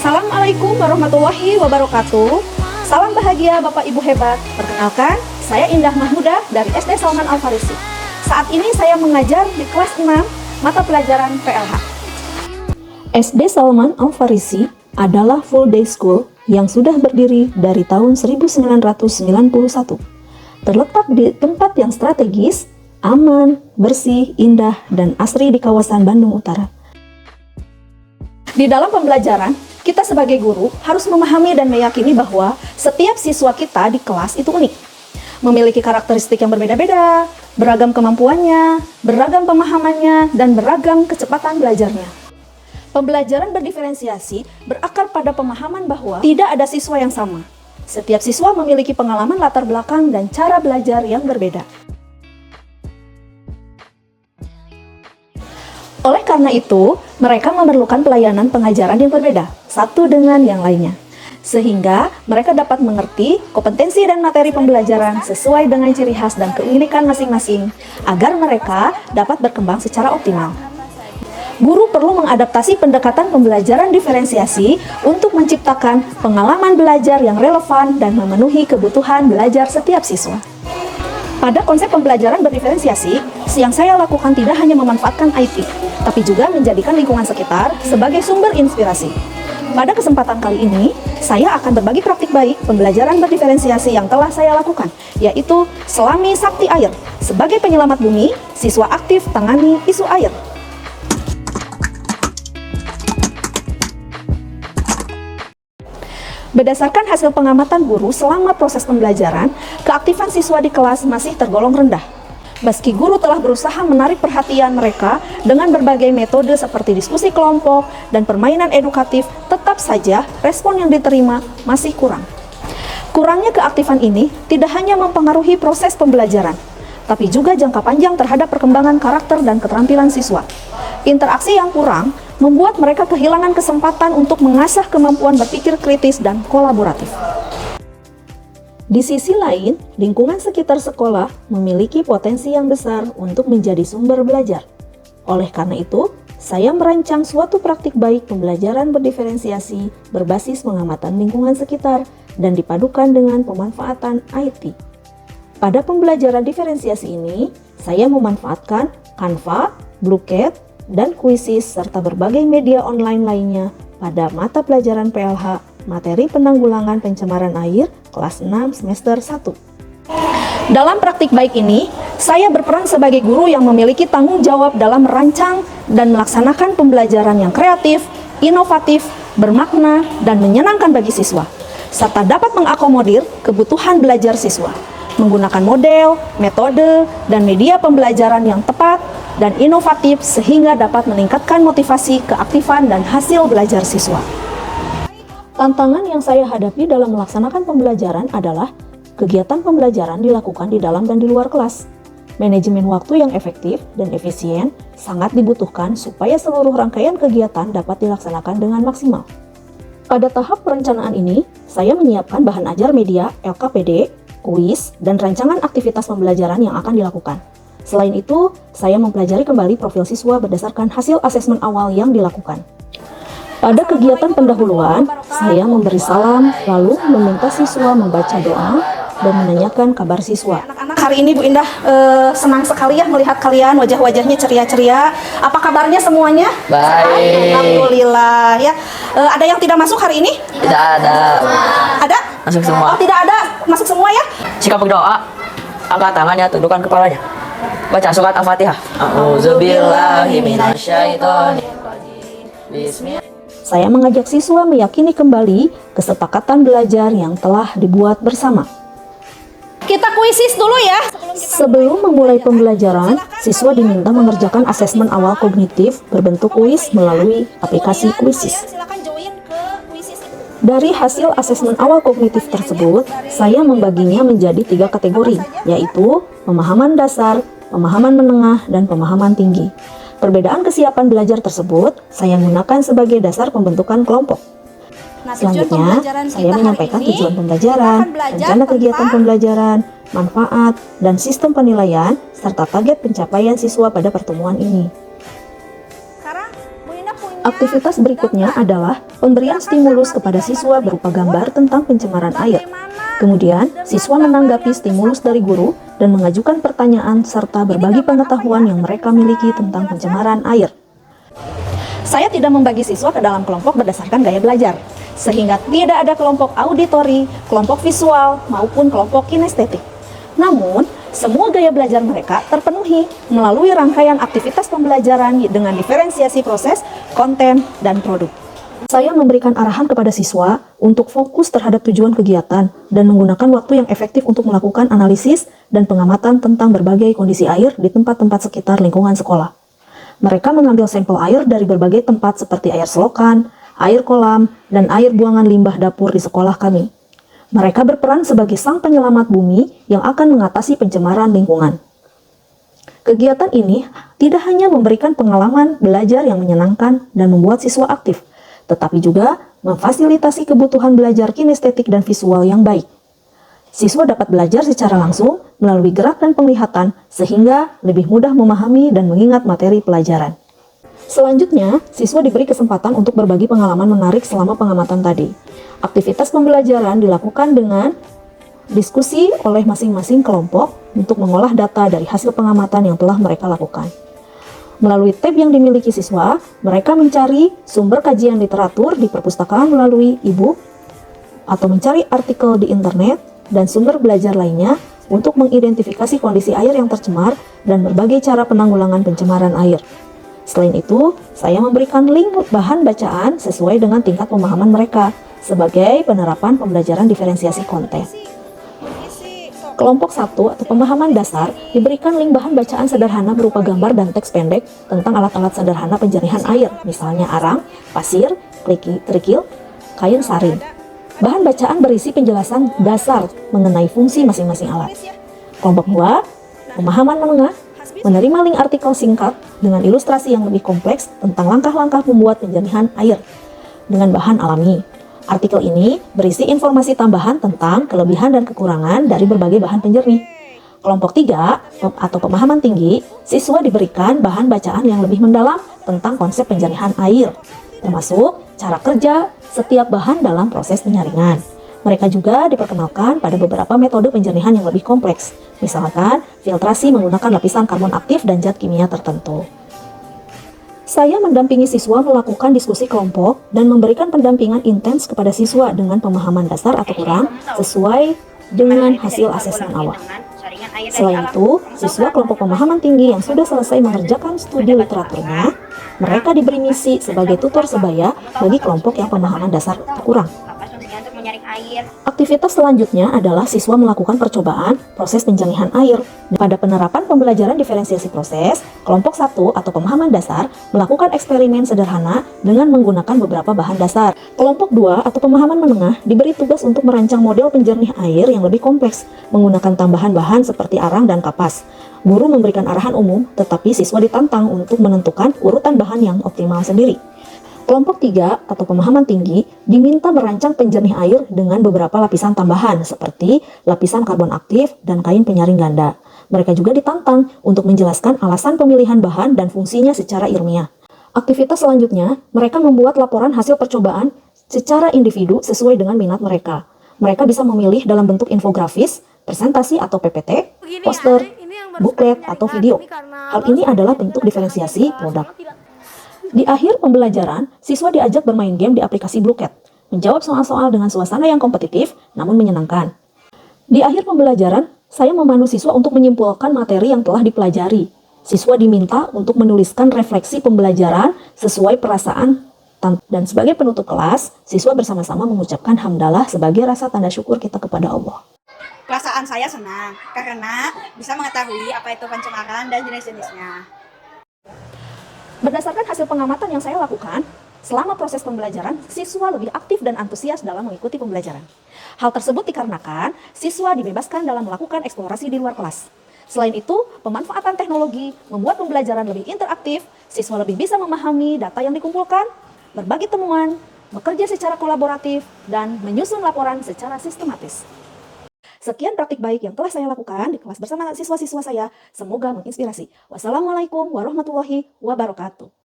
Assalamualaikum warahmatullahi wabarakatuh. Salam bahagia Bapak Ibu hebat. Perkenalkan, saya Indah Mahmudah dari SD Salman Al Farisi. Saat ini saya mengajar di kelas 6 mata pelajaran PLH. SD Salman Al Farisi adalah full day school yang sudah berdiri dari tahun 1991. Terletak di tempat yang strategis, aman, bersih, indah, dan asri di kawasan Bandung Utara. Di dalam pembelajaran, kita sebagai guru harus memahami dan meyakini bahwa setiap siswa kita di kelas itu unik. Memiliki karakteristik yang berbeda-beda, beragam kemampuannya, beragam pemahamannya, dan beragam kecepatan belajarnya. Pembelajaran berdiferensiasi berakar pada pemahaman bahwa tidak ada siswa yang sama. Setiap siswa memiliki pengalaman latar belakang dan cara belajar yang berbeda. Oleh karena itu, mereka memerlukan pelayanan pengajaran yang berbeda, satu dengan yang lainnya. Sehingga mereka dapat mengerti kompetensi dan materi pembelajaran sesuai dengan ciri khas dan keunikan masing-masing, agar mereka dapat berkembang secara optimal. Guru perlu mengadaptasi pendekatan pembelajaran diferensiasi untuk menciptakan pengalaman belajar yang relevan dan memenuhi kebutuhan belajar setiap siswa. Pada konsep pembelajaran berdiferensiasi, yang saya lakukan tidak hanya memanfaatkan IT, tapi juga menjadikan lingkungan sekitar sebagai sumber inspirasi. Pada kesempatan kali ini, saya akan berbagi praktik baik pembelajaran berdiferensiasi yang telah saya lakukan, yaitu Selami Sakti Air. Sebagai penyelamat bumi, siswa aktif tangani isu air. Berdasarkan hasil pengamatan guru selama proses pembelajaran, keaktifan siswa di kelas masih tergolong rendah. Meski guru telah berusaha menarik perhatian mereka dengan berbagai metode seperti diskusi kelompok dan permainan edukatif, tetap saja respon yang diterima masih kurang. Kurangnya keaktifan ini tidak hanya mempengaruhi proses pembelajaran, tapi juga jangka panjang terhadap perkembangan karakter dan keterampilan siswa. Interaksi yang kurang membuat mereka kehilangan kesempatan untuk mengasah kemampuan berpikir kritis dan kolaboratif. Di sisi lain, lingkungan sekitar sekolah memiliki potensi yang besar untuk menjadi sumber belajar. Oleh karena itu, saya merancang suatu praktik baik pembelajaran berdiferensiasi berbasis pengamatan lingkungan sekitar dan dipadukan dengan pemanfaatan IT. Pada pembelajaran diferensiasi ini, saya memanfaatkan Canva, Bluecat, dan Quizzes serta berbagai media online lainnya pada mata pelajaran PLH materi penanggulangan pencemaran air kelas 6 semester 1. Dalam praktik baik ini, saya berperan sebagai guru yang memiliki tanggung jawab dalam merancang dan melaksanakan pembelajaran yang kreatif, inovatif, bermakna, dan menyenangkan bagi siswa, serta dapat mengakomodir kebutuhan belajar siswa, menggunakan model, metode, dan media pembelajaran yang tepat dan inovatif sehingga dapat meningkatkan motivasi, keaktifan, dan hasil belajar siswa. Tantangan yang saya hadapi dalam melaksanakan pembelajaran adalah kegiatan pembelajaran dilakukan di dalam dan di luar kelas. Manajemen waktu yang efektif dan efisien sangat dibutuhkan supaya seluruh rangkaian kegiatan dapat dilaksanakan dengan maksimal. Pada tahap perencanaan ini, saya menyiapkan bahan ajar media, LKPD, kuis, dan rancangan aktivitas pembelajaran yang akan dilakukan. Selain itu, saya mempelajari kembali profil siswa berdasarkan hasil asesmen awal yang dilakukan. Pada kegiatan pendahuluan, saya memberi salam, lalu meminta siswa membaca doa dan menanyakan kabar siswa. Anak-anak, hari ini Bu Indah senang sekali ya melihat kalian, wajah-wajahnya ceria-ceria. Apa kabarnya semuanya? Baik. Alhamdulillah ya. Ada yang tidak masuk hari ini? Tidak ada. Ada? Masuk semua. Oh, tidak ada. Masuk semua ya? Jika berdoa, angkat tangannya, tundukkan kepalanya. Baca surat Al-Fatihah. A'udzubillahi minasyaitonir rajim. Bismillah. Saya mengajak siswa meyakini kembali kesepakatan belajar yang telah dibuat bersama. Kita kuisis dulu ya. Sebelum memulai pembelajaran, siswa diminta mengerjakan asesmen awal kognitif berbentuk kuis melalui aplikasi Quizzes. Silakan join ke kuisis. Dari hasil asesmen awal kognitif tersebut, saya membaginya menjadi 3 kategori, yaitu pemahaman dasar, pemahaman menengah, dan pemahaman tinggi. Perbedaan kesiapan belajar tersebut saya gunakan sebagai dasar pembentukan kelompok. Selanjutnya, saya menyampaikan tujuan pembelajaran, rencana kegiatan pembelajaran, manfaat, dan sistem penilaian, serta target pencapaian siswa pada pertemuan ini. Sekarang Aktivitas berikutnya adalah pemberian stimulus kepada siswa berupa gambar tentang pencemaran air. Kemudian, siswa menanggapi stimulus dari guru dan mengajukan pertanyaan serta berbagi pengetahuan yang mereka miliki tentang pencemaran air. Saya tidak membagi siswa ke dalam kelompok berdasarkan gaya belajar, sehingga tidak ada kelompok auditori, kelompok visual, maupun kelompok kinestetik. Namun, semua gaya belajar mereka terpenuhi melalui rangkaian aktivitas pembelajaran dengan diferensiasi proses, konten, dan produk. Saya memberikan arahan kepada siswa untuk fokus terhadap tujuan kegiatan dan menggunakan waktu yang efektif untuk melakukan analisis dan pengamatan tentang berbagai kondisi air di tempat-tempat sekitar lingkungan sekolah. Mereka mengambil sampel air dari berbagai tempat seperti air selokan, air kolam, dan air buangan limbah dapur di sekolah kami. Mereka berperan sebagai sang penyelamat bumi yang akan mengatasi pencemaran lingkungan. Kegiatan ini tidak hanya memberikan pengalaman belajar yang menyenangkan dan membuat siswa aktif, tetapi juga memfasilitasi kebutuhan belajar kinestetik dan visual yang baik. Siswa dapat belajar secara langsung melalui gerak dan penglihatan sehingga lebih mudah memahami dan mengingat materi pelajaran. Selanjutnya, siswa diberi kesempatan untuk berbagi pengalaman menarik selama pengamatan tadi. Aktivitas pembelajaran dilakukan dengan diskusi oleh masing-masing kelompok untuk mengolah data dari hasil pengamatan yang telah mereka lakukan. Melalui tab yang dimiliki siswa, mereka mencari sumber kajian literatur di perpustakaan melalui e-book atau mencari artikel di internet dan sumber belajar lainnya untuk mengidentifikasi kondisi air yang tercemar dan berbagai cara penanggulangan pencemaran air. Selain itu, saya memberikan link bahan bacaan sesuai dengan tingkat pemahaman mereka sebagai penerapan pembelajaran diferensiasi konten. Kelompok 1 atau pemahaman dasar diberikan link bahan bacaan sederhana berupa gambar dan teks pendek tentang alat-alat sederhana penjernihan air, misalnya arang, pasir, kerikil, kain saring. Bahan bacaan berisi penjelasan dasar mengenai fungsi masing-masing alat. Kelompok 2, pemahaman menengah, menerima link artikel singkat dengan ilustrasi yang lebih kompleks tentang langkah-langkah membuat penjernihan air dengan bahan alami. Artikel ini berisi informasi tambahan tentang kelebihan dan kekurangan dari berbagai bahan penjernih. Kelompok 3 atau pemahaman tinggi, siswa diberikan bahan bacaan yang lebih mendalam tentang konsep penjernihan air, termasuk cara kerja setiap bahan dalam proses penyaringan. Mereka juga diperkenalkan pada beberapa metode penjernihan yang lebih kompleks, misalkan filtrasi menggunakan lapisan karbon aktif dan zat kimia tertentu. Saya mendampingi siswa melakukan diskusi kelompok dan memberikan pendampingan intens kepada siswa dengan pemahaman dasar atau kurang sesuai dengan hasil asesmen awal. Selain itu, siswa kelompok pemahaman tinggi yang sudah selesai mengerjakan studi literaturnya, mereka diberi misi sebagai tutor sebaya bagi kelompok yang pemahaman dasar kurang. Aktivitas selanjutnya adalah siswa melakukan percobaan proses penjernihan air. Pada penerapan pembelajaran diferensiasi proses, kelompok 1 atau pemahaman dasar melakukan eksperimen sederhana dengan menggunakan beberapa bahan dasar. Kelompok 2 atau pemahaman menengah diberi tugas untuk merancang model penjernih air yang lebih kompleks menggunakan tambahan bahan seperti arang dan kapas. Guru memberikan arahan umum, tetapi siswa ditantang untuk menentukan urutan bahan yang optimal sendiri. Kelompok 3 atau pemahaman tinggi diminta merancang penjernih air dengan beberapa lapisan tambahan seperti lapisan karbon aktif dan kain penyaring ganda. Mereka juga ditantang untuk menjelaskan alasan pemilihan bahan dan fungsinya secara ilmiah. Aktivitas selanjutnya, mereka membuat laporan hasil percobaan secara individu sesuai dengan minat mereka. Mereka bisa memilih dalam bentuk infografis, presentasi atau PPT, poster, buklet, atau video. Hal ini adalah bentuk diferensiasi produk. Di akhir pembelajaran, siswa diajak bermain game di aplikasi Bluecat, menjawab soal-soal dengan suasana yang kompetitif namun menyenangkan. Di akhir pembelajaran, saya memandu siswa untuk menyimpulkan materi yang telah dipelajari. Siswa diminta untuk menuliskan refleksi pembelajaran sesuai perasaan dan sebagai penutup kelas, siswa bersama-sama mengucapkan hamdalah sebagai rasa tanda syukur kita kepada Allah. Perasaan saya senang karena bisa mengetahui apa itu pencemaran dan jenis-jenisnya. Berdasarkan hasil pengamatan yang saya lakukan, selama proses pembelajaran, siswa lebih aktif dan antusias dalam mengikuti pembelajaran. Hal tersebut dikarenakan siswa dibebaskan dalam melakukan eksplorasi di luar kelas. Selain itu, pemanfaatan teknologi membuat pembelajaran lebih interaktif, siswa lebih bisa memahami data yang dikumpulkan, berbagi temuan, bekerja secara kolaboratif, dan menyusun laporan secara sistematis. Sekian praktik baik yang telah saya lakukan di kelas bersama siswa-siswa saya. Semoga menginspirasi. Wassalamualaikum warahmatullahi wabarakatuh.